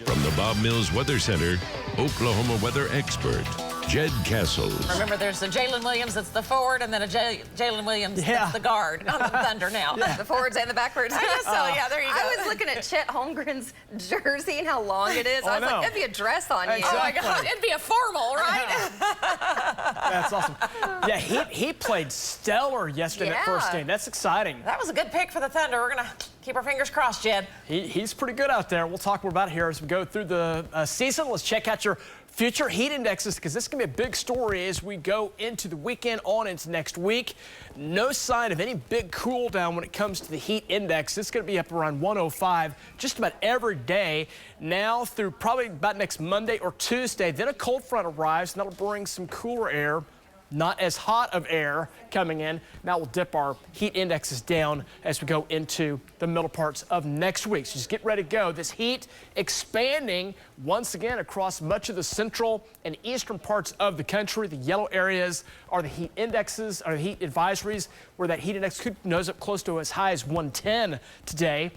From the Bob Mills Weather Center, Oklahoma weather expert, Jed Castles. Remember, there's a Jalen Williams that's the forward, and then a Jalen Williams that's the guard on the Thunder now. The forwards and the backwards. I guess so, yeah, there you go. I was looking at Chet Holmgren's jersey and how long it is. I was like, it'd be a dress on you. Oh my God, it'd be a formal, right? That's awesome. Yeah, he played stellar yesterday in that first game. That's exciting. That was a good pick for the Thunder. We're going to keep our fingers crossed, Jed. He's pretty good out there. We'll talk more about it here as we go through the season. Let's check out your future heat indexes, because this is going to be a big story as we go into the weekend on into next week. No sign of any big cool down when it comes to the heat index. It's going to be up around 105 just about every day now through probably about next Monday or Tuesday. Then a cold front arrives, and that'll bring some cooler air. Not as hot of air coming in. Now we'll dip our heat indexes down as we go into the middle parts of next week. So just get ready to go. This heat expanding once again across much of the central and eastern parts of the country. The yellow areas are the heat indexes, or the heat advisories, where that heat index could nose up close to as high as 110 today.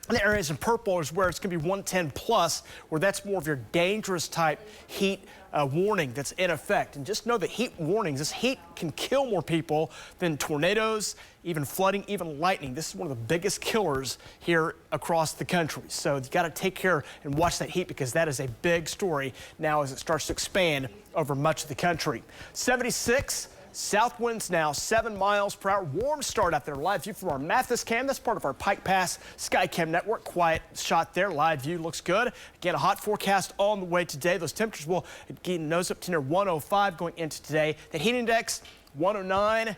And the areas in purple is where it's going to be 110 plus, where that's more of your dangerous type heat warning that's in effect. And just know that heat warnings, this heat can kill more people than tornadoes, even flooding, even lightning. This is one of the biggest killers here across the country. So you got to take care and watch that heat, because that is a big story now as it starts to expand over much of the country. 76. South winds now 7 miles per hour. Warm start out there. Live view from our Mathis cam. That's part of our Pike Pass Skycam network. Quiet shot there. Live view looks good. Again, a hot forecast on the way today. Those temperatures will again nose up to near 105 going into today. The heat index 109,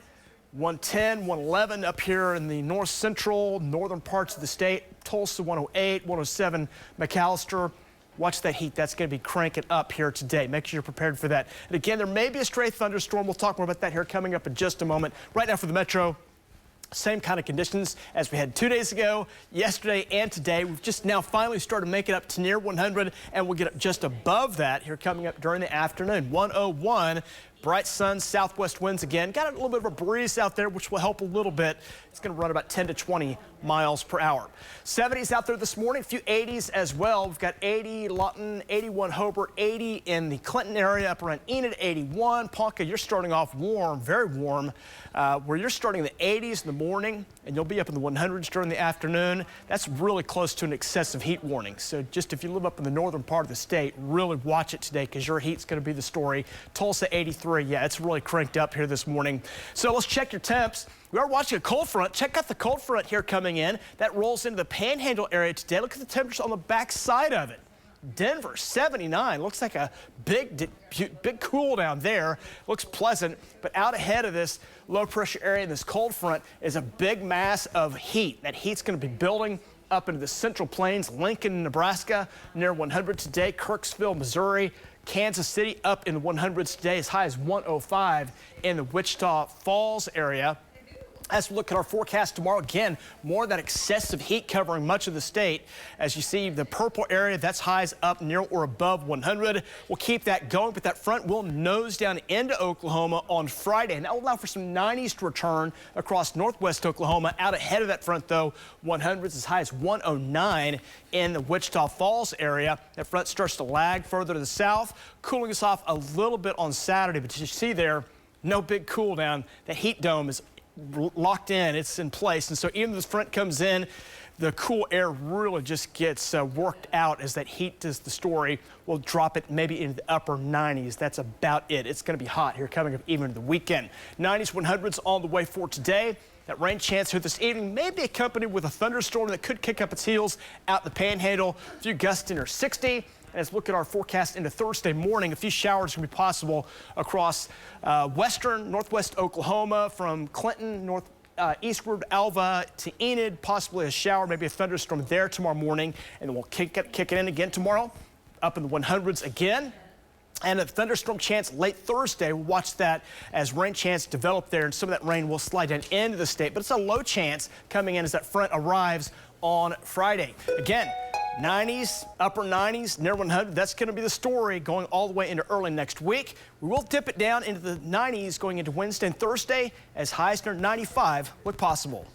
110, 111 up here in the north central, northern parts of the state. Tulsa 108, 107 McAllister. Watch that heat. That's going to be cranking up here today. Make sure you're prepared for that. And again, there may be a stray thunderstorm. We'll talk more about that here coming up in just a moment. Right now for the Metro, same kind of conditions as we had 2 days ago, yesterday and today. We've just now finally started making up to near 100, and we'll get up just above that here coming up during the afternoon. 101. Bright sun, southwest winds again. Got a little bit of a breeze out there, which will help a little bit. It's going to run about 10 to 20 miles per hour. 70s out there this morning, a few 80s as well. We've got 80 Lawton, 81 Hobart, 80 in the Clinton area, up around Enid, 81. Ponca, you're starting off warm, very warm, where you're starting in the 80s in the morning, and you'll be up in the 100s during the afternoon. That's really close to an excessive heat warning. So just if you live up in the northern part of the state, really watch it today, because your heat's going to be the story. Tulsa, 83. Yeah, it's really cranked up here this morning. So let's check your temps. We are watching a cold front. Check out the cold front here coming in. That rolls into the Panhandle area today. Look at the temperatures on the back side of it. Denver, 79. Looks like a big cool down there. Looks pleasant. But out ahead of this low pressure area, this cold front, is a big mass of heat. That heat's going to be building up into the Central Plains, Lincoln, Nebraska, near 100 today, Kirksville, Missouri, Kansas City up in the 100s today, as high as 105 in the Wichita Falls area. As we look at our forecast tomorrow, again, more of that excessive heat covering much of the state. As you see, the purple area, that's highs up near or above 100. We'll keep that going, but that front will nose down into Oklahoma on Friday, and that will allow for some 90s to return across northwest Oklahoma. Out ahead of that front, though, 100s as high as 109 in the Wichita Falls area. That front starts to lag further to the south, cooling us off a little bit on Saturday, but you see there, no big cool down. The heat dome is locked in, it's in place, and so even this front comes in, the cool air really just gets worked out as that heat is the story. We'll drop it maybe into the upper 90s. That's about it. It's going to be hot here coming up even to the weekend. 90s, 100s on the way for today. That rain chance here this evening may be accompanied with a thunderstorm that could kick up its heels out the Panhandle. A few gusts near 60. As we look at our forecast into Thursday morning, a few showers can be possible across western, northwest Oklahoma, from Clinton, eastward Alva to Enid, possibly a shower, maybe a thunderstorm there tomorrow morning, and then we'll kick it in again tomorrow, up in the 100s again. And a thunderstorm chance late Thursday. We'll watch that as rain chance develop there, and some of that rain will slide down into the state, but it's a low chance coming in as that front arrives on Friday. Again, 90s, upper 90s, near 100. That's going to be the story going all the way into early next week. We will dip it down into the 90s going into Wednesday and Thursday, as high as near 95 look possible.